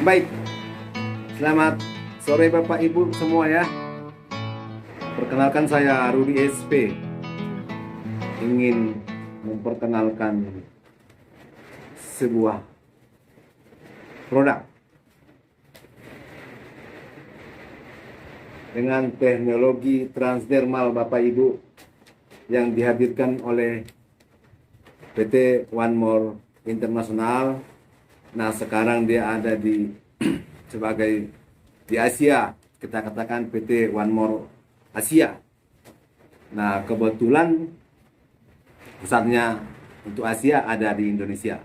Baik, selamat sore Bapak Ibu semua ya. Perkenalkan saya Rudi SP. Ingin memperkenalkan sebuah produk dengan teknologi transdermal Bapak Ibu yang dihadirkan oleh PT One More International. Nah, sekarang dia ada di sebagai di Asia, kita katakan PT One More Asia. Nah, kebetulan pusatnya untuk Asia ada di Indonesia.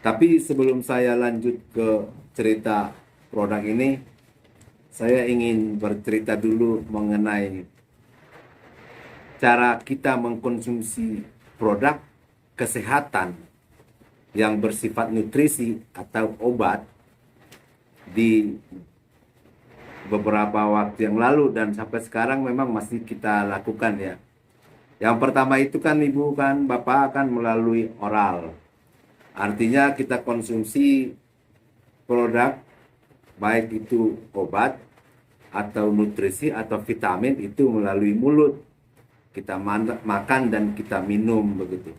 Tapi sebelum saya lanjut ke cerita produk ini, saya ingin bercerita dulu mengenai cara kita mengkonsumsi produk kesehatan yang bersifat nutrisi atau obat di beberapa waktu yang lalu dan sampai sekarang memang masih kita lakukan ya. Yang pertama itu kan Ibu kan Bapak kan melalui oral. Artinya kita konsumsi produk baik itu obat atau nutrisi atau vitamin itu melalui mulut. Kita makan dan kita minum begitu.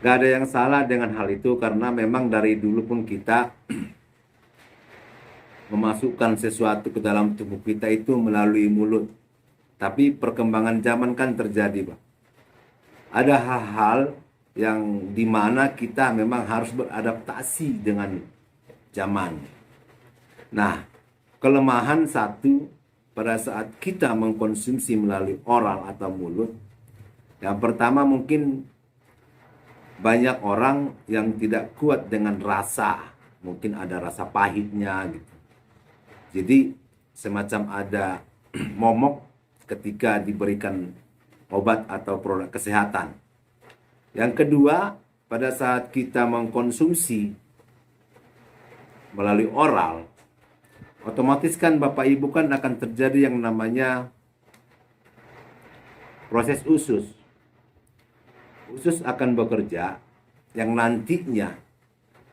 Gak ada yang salah dengan hal itu karena memang dari dulu pun kita memasukkan sesuatu ke dalam tubuh kita itu melalui mulut. Tapi perkembangan zaman kan terjadi, Pak. Ada hal-hal yang dimana kita memang harus beradaptasi dengan zaman. Nah, kelemahan satu pada saat kita mengkonsumsi melalui oral atau mulut, yang pertama mungkin banyak orang yang tidak kuat dengan rasa, mungkin ada rasa pahitnya gitu. Jadi semacam ada momok ketika diberikan obat atau produk kesehatan. Yang kedua, pada saat kita mengkonsumsi melalui oral, otomatis kan Bapak Ibu kan akan terjadi yang namanya proses usus. Usus akan bekerja yang nantinya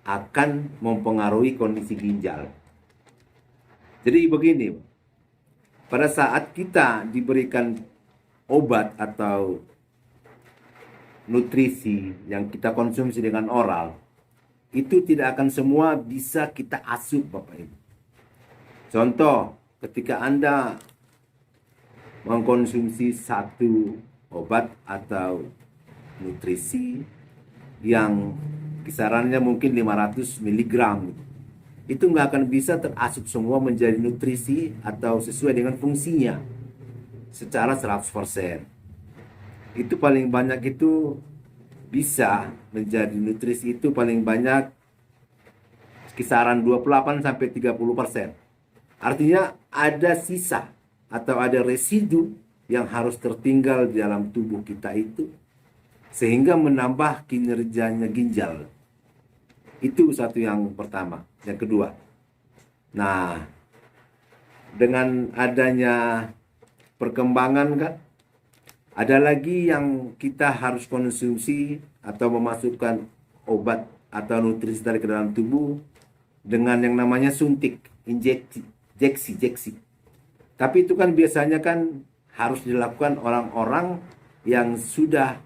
akan mempengaruhi kondisi ginjal. Jadi begini, pada saat kita diberikan obat atau nutrisi yang kita konsumsi dengan oral, itu tidak akan semua bisa kita asup Bapak Ibu. Contoh, ketika Anda mengkonsumsi satu obat atau nutrisi yang kisarannya mungkin 500 mg, itu nggak akan bisa terasup semua menjadi nutrisi atau sesuai dengan fungsinya secara 100%. Itu paling banyak itu bisa menjadi nutrisi itu paling banyak kisaran 28-30%. Artinya ada sisa atau ada residu yang harus tertinggal di dalam tubuh kita itu sehingga menambah kinerjanya ginjal. Itu satu yang pertama. Yang kedua, nah dengan adanya perkembangan kan, ada lagi yang kita harus konsumsi atau memasukkan obat atau nutrisi dari ke dalam tubuh dengan yang namanya suntik, injeksi. Tapi itu kan biasanya kan harus dilakukan orang-orang yang sudah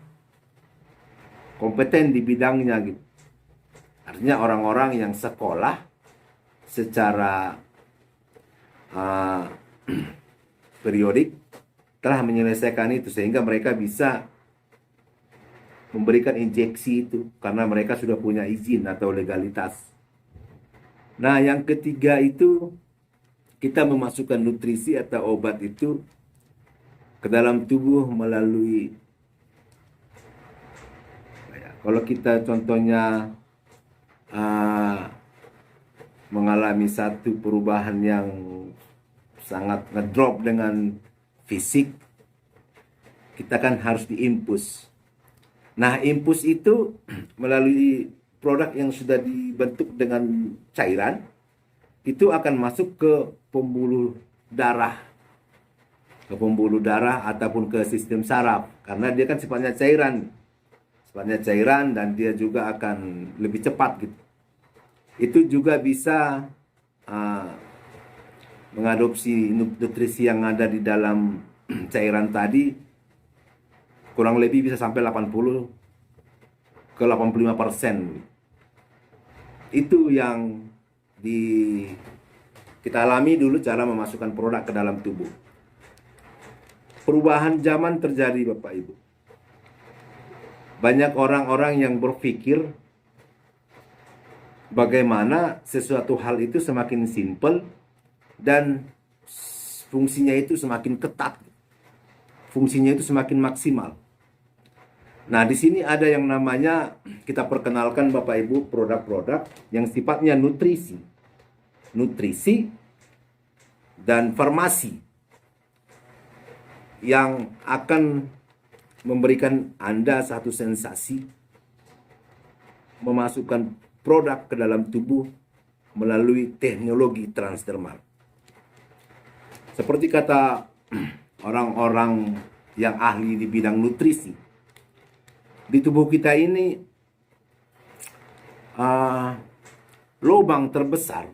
kompeten di bidangnya gitu. Artinya orang-orang yang sekolah secara periodik telah menyelesaikan itu sehingga mereka bisa memberikan injeksi itu karena mereka sudah punya izin atau legalitas. Nah, yang ketiga itu kita memasukkan nutrisi atau obat itu ke dalam tubuh melalui kalau kita contohnya mengalami satu perubahan yang sangat ngedrop dengan fisik, kita kan harus diinfus. Nah, infus itu melalui produk yang sudah dibentuk dengan cairan, itu akan masuk ke pembuluh darah. Ke pembuluh darah ataupun ke sistem saraf. Karena dia kan sifatnya cairan. Sifatnya cairan dan dia juga akan lebih cepat gitu. Itu juga bisa uh, mengadopsi nutrisi yang ada di dalam cairan tadi, kurang lebih bisa sampai 80 ke 85%. Itu yang di kita alami dulu cara memasukkan produk ke dalam tubuh. Perubahan zaman terjadi, Bapak Ibu. Banyak orang-orang yang berpikir bagaimana sesuatu hal itu semakin simpel dan fungsinya itu semakin ketat. Fungsinya itu semakin maksimal. Nah, di sini ada yang namanya, kita perkenalkan Bapak Ibu, produk-produk yang sifatnya nutrisi. Nutrisi dan farmasi yang akan memberikan Anda satu sensasi memasukkan produk ke dalam tubuh melalui teknologi transdermal. Seperti kata orang-orang yang ahli di bidang nutrisi, di tubuh kita ini lubang terbesar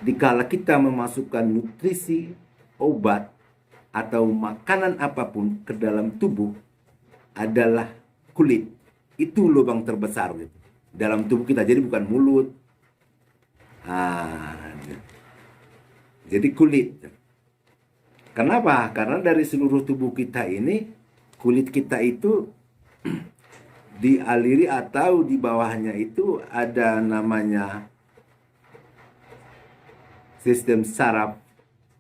dikala kita memasukkan nutrisi, obat, atau makanan apapun ke dalam tubuh adalah kulit. Itu lubang terbesar gitu dalam tubuh kita. Jadi bukan mulut. Jadi kulit. Kenapa? Karena dari seluruh tubuh kita ini, kulit kita itu dialiri atau di bawahnya itu ada namanya sistem saraf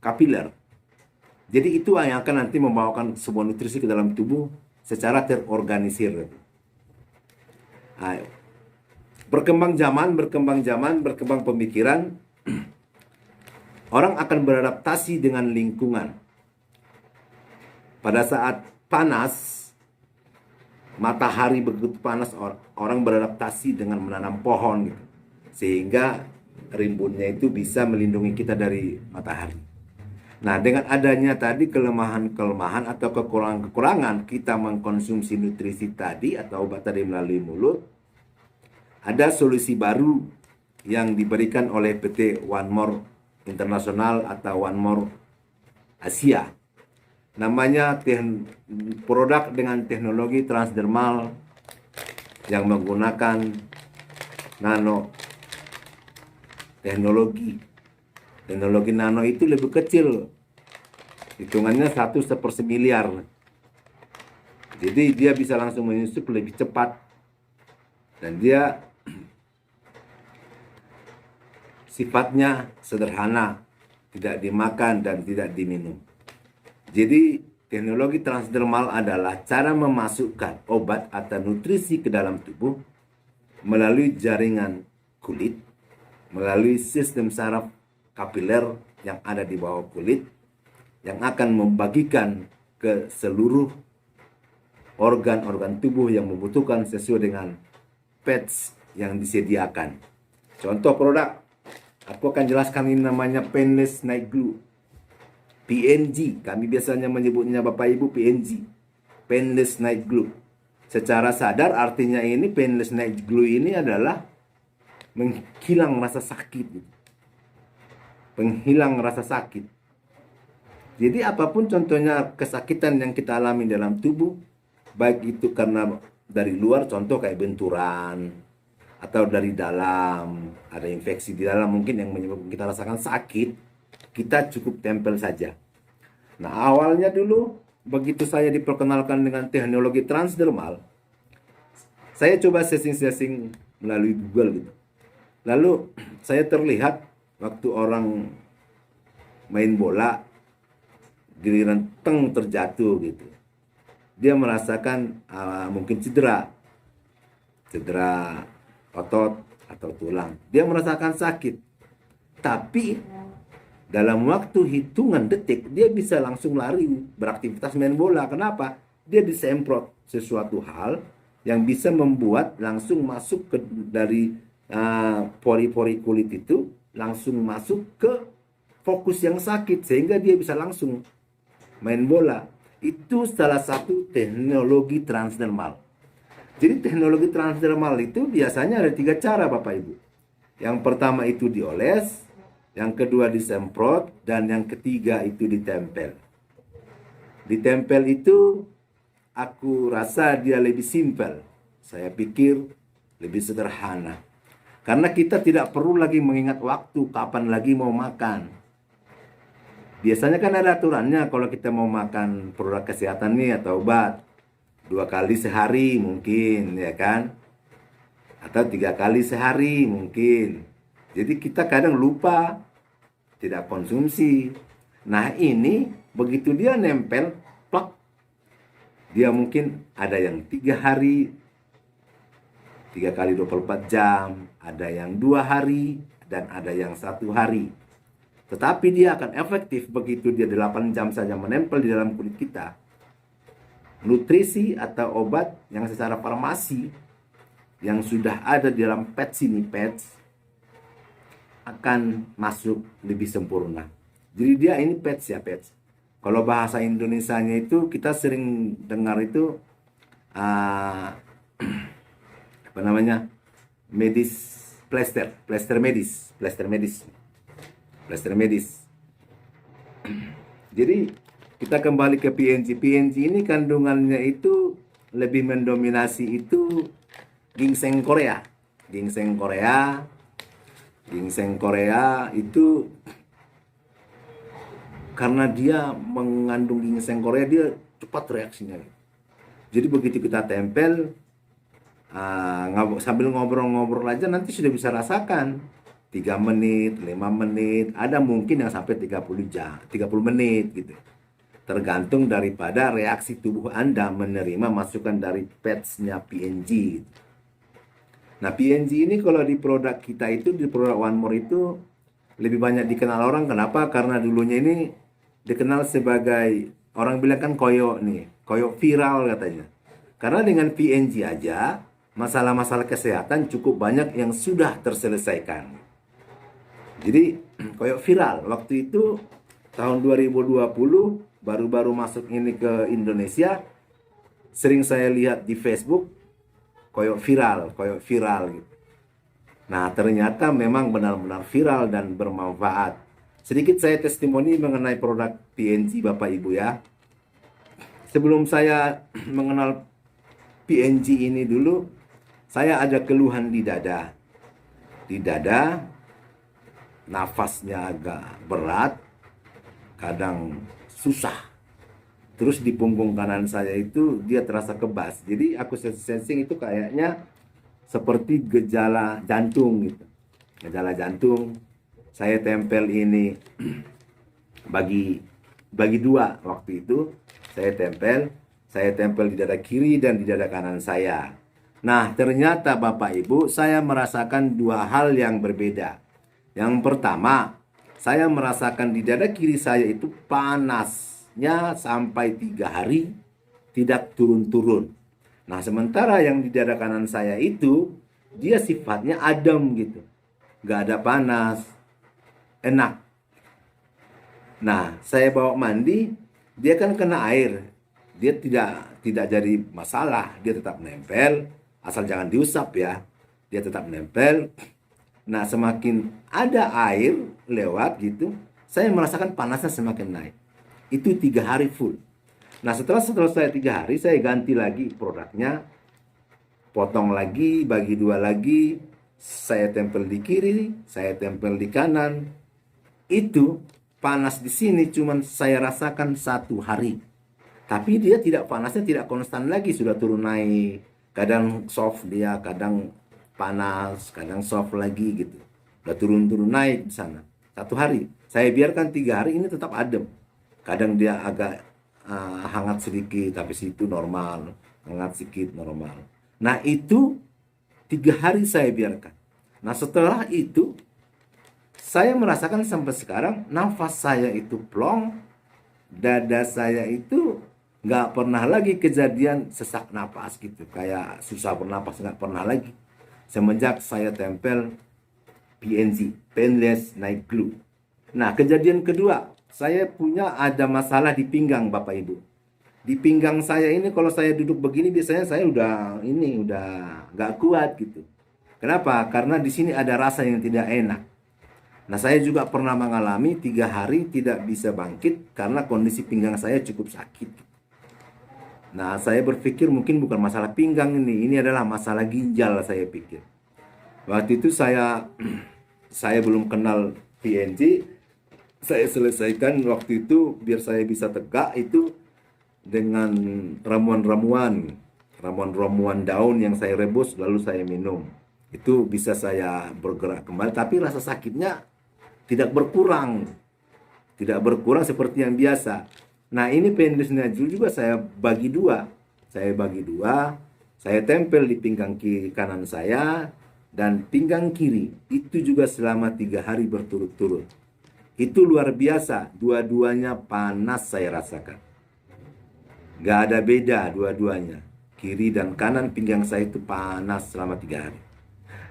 kapiler. Jadi itu yang akan nanti membawakan sebuah nutrisi ke dalam tubuh secara terorganisir. Ayo. Berkembang zaman, berkembang pemikiran, orang akan beradaptasi dengan lingkungan. Pada saat panas, matahari begitu panas, orang beradaptasi dengan menanam pohon gitu. Sehingga rimbunnya itu bisa melindungi kita dari matahari. Nah, dengan adanya tadi kelemahan-kelemahan atau kekurangan-kekurangan kita mengkonsumsi nutrisi tadi atau obat tadi melalui mulut, ada solusi baru yang diberikan oleh PT One More International atau One More Asia. Namanya produk dengan teknologi transdermal yang menggunakan nano teknologi. Teknologi nano itu lebih kecil, hitungannya 1/1000.000. Jadi dia bisa langsung menyusup lebih cepat dan dia sifatnya sederhana, tidak dimakan dan tidak diminum. Jadi teknologi transdermal adalah cara memasukkan obat atau nutrisi ke dalam tubuh melalui jaringan kulit, melalui sistem saraf kapiler yang ada di bawah kulit, yang akan membagikan ke seluruh organ-organ tubuh yang membutuhkan sesuai dengan pads yang disediakan. Contoh produk, aku akan jelaskan, ini namanya Painless Night Glue, PNG. Kami biasanya menyebutnya Bapak Ibu PNG, Painless Night Glue. Secara sadar artinya ini Painless Night Glue ini adalah menghilang rasa sakit. Penghilang rasa sakit. Jadi apapun contohnya kesakitan yang kita alami dalam tubuh, baik itu karena dari luar, contoh kayak benturan, atau dari dalam, ada infeksi di dalam mungkin yang menyebabkan kita rasakan sakit, kita cukup tempel saja. Nah, awalnya dulu begitu saya diperkenalkan dengan teknologi transdermal, saya coba searching melalui Google gitu. Lalu saya terlihat waktu orang main bola, giliran terjatuh gitu, dia merasakan mungkin cedera otot atau tulang, dia merasakan sakit, tapi dalam waktu hitungan detik dia bisa langsung lari beraktivitas main bola. Kenapa? Dia disemprot sesuatu hal yang bisa membuat langsung masuk ke dari pori-pori kulit itu, langsung masuk ke fokus yang sakit sehingga dia bisa langsung main bola. Itu salah satu teknologi transdermal. Jadi teknologi transdermal itu biasanya ada 3 cara Bapak Ibu. Yang pertama itu dioles, yang kedua disemprot, dan yang ketiga itu ditempel. Ditempel itu aku rasa dia lebih simpel. Saya pikir lebih sederhana. Karena kita tidak perlu lagi mengingat waktu kapan lagi mau makan. Biasanya kan ada aturannya kalau kita mau makan produk kesehatan nih atau obat. 2 kali sehari mungkin, ya kan? Atau 3 kali sehari mungkin. Jadi kita kadang lupa tidak konsumsi. Nah ini begitu dia nempel, plak, dia mungkin ada yang 3 hari, 3 kali 24 jam, ada yang 2 hari, dan ada yang 1 hari. Tetapi dia akan efektif begitu dia 8 jam saja menempel di dalam kulit kita. Nutrisi atau obat yang secara farmasi yang sudah ada di dalam patch ini, akan masuk lebih sempurna. Jadi dia ini patch ya, patch. Kalau bahasa Indonesianya itu kita sering dengar itu apa namanya, medis, plester medis. Jadi kita kembali ke PNG. PNG ini kandungannya itu lebih mendominasi itu ginseng Korea. Ginseng Korea itu karena dia mengandung ginseng Korea, dia cepat reaksinya. Jadi begitu kita tempel, sambil ngobrol-ngobrol aja nanti sudah bisa rasakan 3 menit, 5 menit, ada mungkin yang sampai 30 menit gitu. Tergantung daripada reaksi tubuh Anda menerima masukan dari patch-nya PNG. Nah, PNG ini kalau di produk kita itu, di produk One More itu lebih banyak dikenal orang. Kenapa? Karena dulunya ini dikenal sebagai, orang bilang kan koyo viral katanya. Karena dengan PNG aja masalah-masalah kesehatan cukup banyak yang sudah terselesaikan. Jadi koyo viral. Waktu itu tahun 2020 baru-baru masuk ini ke Indonesia, sering saya lihat di Facebook koyo viral gitu. Nah, ternyata memang benar-benar viral dan bermanfaat. Sedikit saya testimoni mengenai produk PNG Bapak Ibu ya. Sebelum saya mengenal PNG ini dulu, saya ada keluhan di dada. Nafasnya agak berat, kadang susah. Terus di punggung kanan saya itu dia terasa kebas. Jadi aku sensing itu kayaknya seperti gejala jantung gitu. Gejala jantung. Saya tempel ini bagi 2 waktu itu. Saya tempel di dada kiri dan di dada kanan saya. Nah, ternyata Bapak Ibu, saya merasakan 2 hal yang berbeda. Yang pertama, saya merasakan di dada kiri saya itu panasnya sampai 3 hari tidak turun-turun. Nah, sementara yang di dada kanan saya itu dia sifatnya adem gitu. Gak ada panas, enak. Nah, saya bawa mandi, dia kan kena air. Dia tidak jadi masalah, dia tetap nempel, asal jangan diusap ya. Dia tetap nempel. Nah, semakin ada air lewat gitu, saya merasakan panasnya semakin naik. Itu 3 hari full. Nah, setelah saya 3 hari, saya ganti lagi produknya, potong lagi, bagi 2 lagi, saya tempel di kiri, saya tempel di kanan. Itu panas di sini cuman saya rasakan 1 hari. Tapi dia panasnya tidak konstan lagi, sudah turun naik. Kadang soft dia, kadang panas, kadang soft lagi gitu. Udah turun-turun naik di sana. 1 hari. Saya biarkan 3 hari ini tetap adem. Kadang dia agak hangat sedikit, tapi situ normal. Hangat sedikit, normal. Nah, itu 3 hari saya biarkan. Nah, setelah itu saya merasakan sampai sekarang nafas saya itu plong, dada saya itu nggak pernah lagi kejadian sesak napas gitu, kayak susah bernapas, nggak pernah lagi semenjak saya tempel PNG, Painless Night Glue. Nah, kejadian kedua, saya ada masalah di pinggang Bapak Ibu. Di pinggang saya ini kalau saya duduk begini biasanya saya udah nggak kuat gitu. Kenapa? Karena di sini ada rasa yang tidak enak. Nah, saya juga pernah mengalami 3 hari tidak bisa bangkit karena kondisi pinggang saya cukup sakit. Nah, saya berpikir mungkin bukan masalah pinggang ini adalah masalah ginjal saya pikir. Waktu itu saya belum kenal PNG, saya selesaikan waktu itu biar saya bisa tegak itu dengan ramuan-ramuan daun yang saya rebus lalu saya minum. Itu bisa saya bergerak kembali, tapi rasa sakitnya tidak berkurang. Tidak berkurang seperti yang biasa. Nah, ini pendusnya juga saya bagi dua. Saya tempel di pinggang kiri kanan saya dan pinggang kiri. Itu juga selama 3 hari berturut-turut. Itu luar biasa. Dua-duanya panas saya rasakan. Gak ada beda dua-duanya. Kiri dan kanan pinggang saya itu panas selama 3 hari.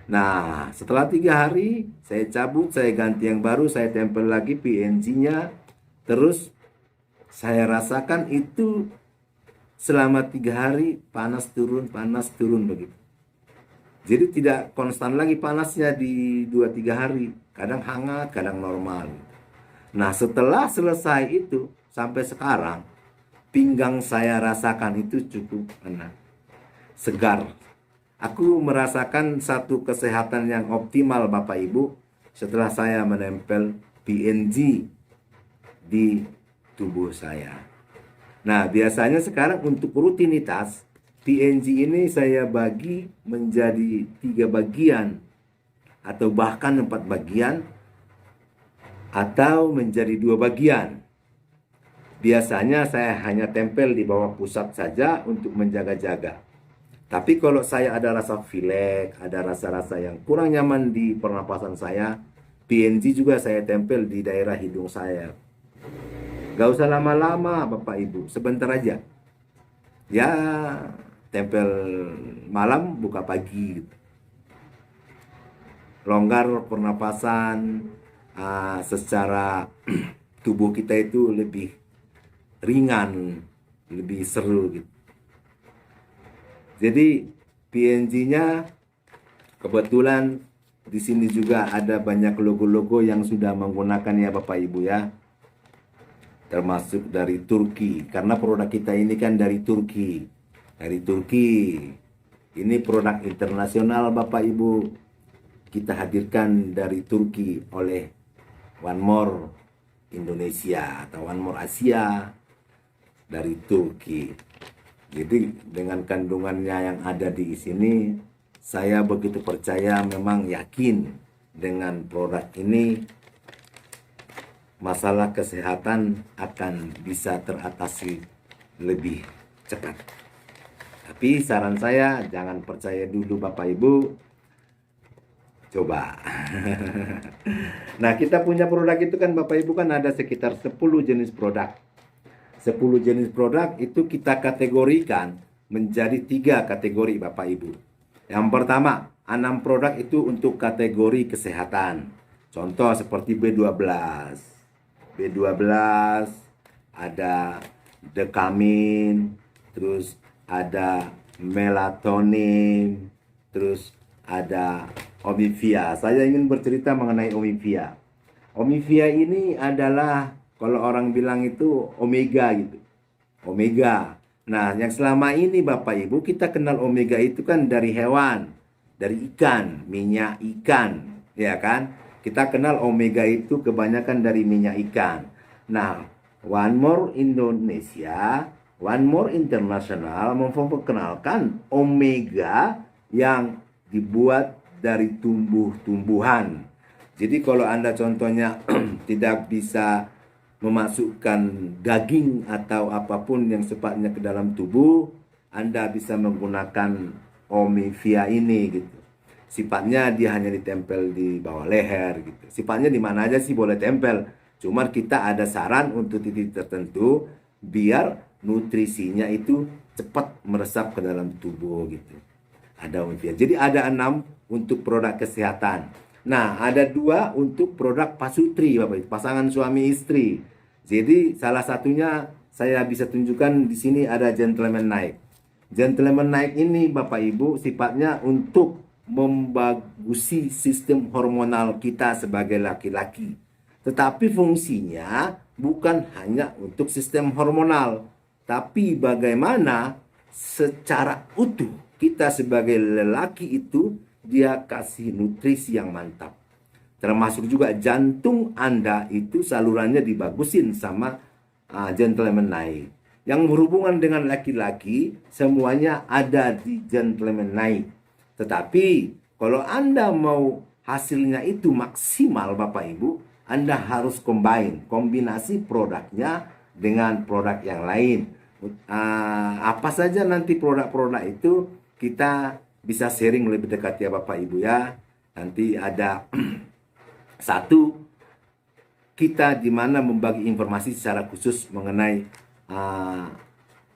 Nah, setelah 3 hari, saya cabut, saya ganti yang baru, saya tempel lagi PNG-nya. Terus, saya rasakan itu selama 3 hari, panas turun begitu. Jadi tidak konstan lagi panasnya di 2-3 hari. Kadang hangat, kadang normal. Nah, setelah selesai itu, sampai sekarang, pinggang saya rasakan itu cukup enak, segar. Aku merasakan satu kesehatan yang optimal Bapak Ibu setelah saya menempel PNG di tubuh saya. Nah, biasanya sekarang untuk rutinitas PNG ini saya bagi menjadi 3 bagian atau bahkan 4 bagian atau menjadi 2 bagian. Biasanya saya hanya tempel di bawah pusat saja untuk menjaga-jaga. Tapi kalau saya ada rasa pilek, ada rasa-rasa yang kurang nyaman di pernapasan saya, PNG juga saya tempel di daerah hidung saya. Gak usah lama-lama Bapak Ibu, sebentar aja. Ya, tempel malam, buka pagi. Longgar pernapasan, secara tubuh kita itu lebih ringan, lebih seru gitu. Jadi PNG-nya kebetulan di sini juga ada banyak logo-logo yang sudah menggunakan ya Bapak Ibu ya. Termasuk dari Turki, karena produk kita ini kan dari Turki. Dari Turki. Ini produk internasional Bapak Ibu. Kita hadirkan dari Turki oleh One More Indonesia atau One More Asia dari Turki. Jadi dengan kandungannya yang ada di sini, saya begitu percaya, memang yakin dengan produk ini masalah kesehatan akan bisa teratasi lebih cepat. Tapi saran saya jangan percaya dulu Bapak Ibu, coba. Nah, kita punya produk itu kan Bapak Ibu kan ada sekitar 10 jenis produk. 10 jenis produk itu kita kategorikan menjadi 3 kategori Bapak Ibu. Yang pertama, 6 produk itu untuk kategori kesehatan. Contoh seperti B12. B12 ada dekamin, terus ada melatonin, terus ada omivia. Saya ingin bercerita mengenai omivia. Omivia ini adalah kalau orang bilang itu omega gitu. Omega. Nah, yang selama ini Bapak Ibu kita kenal omega itu kan dari hewan, dari ikan, minyak ikan, ya kan? Kita kenal omega itu kebanyakan dari minyak ikan. Nah, One More Indonesia, One More International memperkenalkan omega yang dibuat dari tumbuh-tumbuhan. Jadi kalau Anda contohnya tidak bisa memasukkan daging atau apapun yang sifatnya ke dalam tubuh, Anda bisa menggunakan omivia ini gitu. Sifatnya dia hanya ditempel di bawah leher gitu. Sifatnya di mana aja sih boleh tempel. Cuma kita ada saran untuk titik tertentu biar nutrisinya itu cepat meresap ke dalam tubuh gitu. Ada omivia. Jadi ada 6 untuk produk kesehatan. Nah, ada 2 untuk produk pasutri, Bapak, pasangan suami istri. Jadi salah satunya saya bisa tunjukkan di sini ada Gentleman Night. Gentleman Night ini Bapak Ibu sifatnya untuk membagusi sistem hormonal kita sebagai laki-laki. Tetapi fungsinya bukan hanya untuk sistem hormonal, tapi bagaimana secara utuh kita sebagai lelaki itu dia kasih nutrisi yang mantap. Termasuk juga jantung Anda itu salurannya dibagusin sama gentleman night. Yang berhubungan dengan laki-laki semuanya ada di gentleman night. Tetapi kalau Anda mau hasilnya itu maksimal Bapak Ibu, Anda harus kombinasi produknya dengan produk yang lain. Apa saja nanti produk-produk itu kita bisa sharing lebih dekat ya Bapak Ibu ya. Nanti ada satu, kita di mana membagi informasi secara khusus mengenai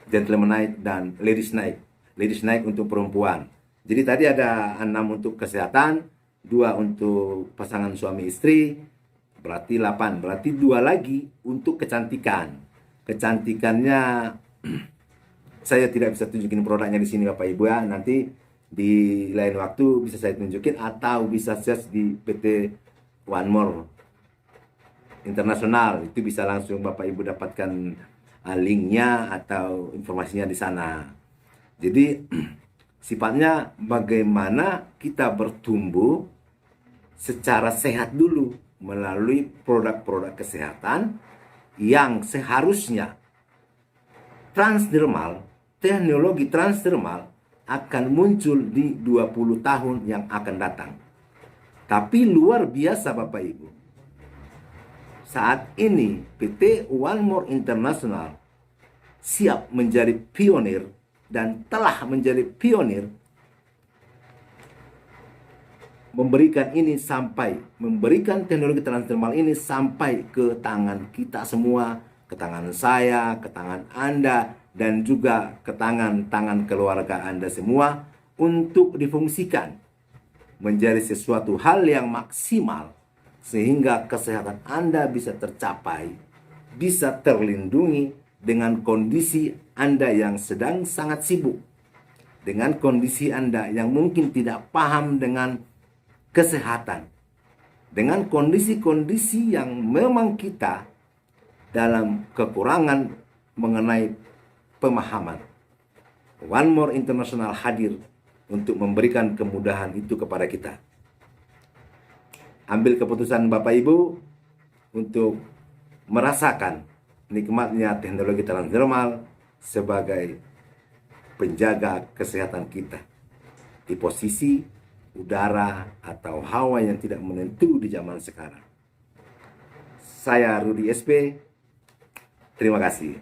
gentleman night dan ladies night untuk perempuan. Jadi tadi ada 6 untuk kesehatan, 2 untuk pasangan suami istri, berarti 8. Berarti 2 lagi untuk kecantikan. Kecantikannya saya tidak bisa tunjukin produknya di sini Bapak Ibu ya. Nanti di lain waktu bisa saya tunjukin atau bisa search di PT One More Internasional. Itu bisa langsung Bapak Ibu dapatkan linknya atau informasinya di sana. Jadi sifatnya bagaimana kita bertumbuh secara sehat dulu melalui produk-produk kesehatan yang seharusnya transdermal, teknologi transdermal akan muncul di 20 tahun yang akan datang. Tapi luar biasa Bapak Ibu. Saat ini PT One More International siap menjadi pionir dan telah menjadi pionir memberikan teknologi transdermal ini sampai ke tangan kita semua, ke tangan saya, ke tangan Anda, dan juga ke tangan keluarga Anda semua untuk difungsikan menjadi sesuatu hal yang maksimal sehingga kesehatan Anda bisa tercapai, bisa terlindungi dengan kondisi Anda yang sedang sangat sibuk, dengan kondisi Anda yang mungkin tidak paham dengan kesehatan, dengan kondisi-kondisi yang memang kita dalam kekurangan mengenai pemahaman. One More International hadir untuk memberikan kemudahan itu kepada kita. Ambil keputusan Bapak Ibu untuk merasakan nikmatnya teknologi transdermal sebagai penjaga kesehatan kita di posisi udara atau hawa yang tidak menentu di zaman sekarang. Saya Rudi SP, terima kasih.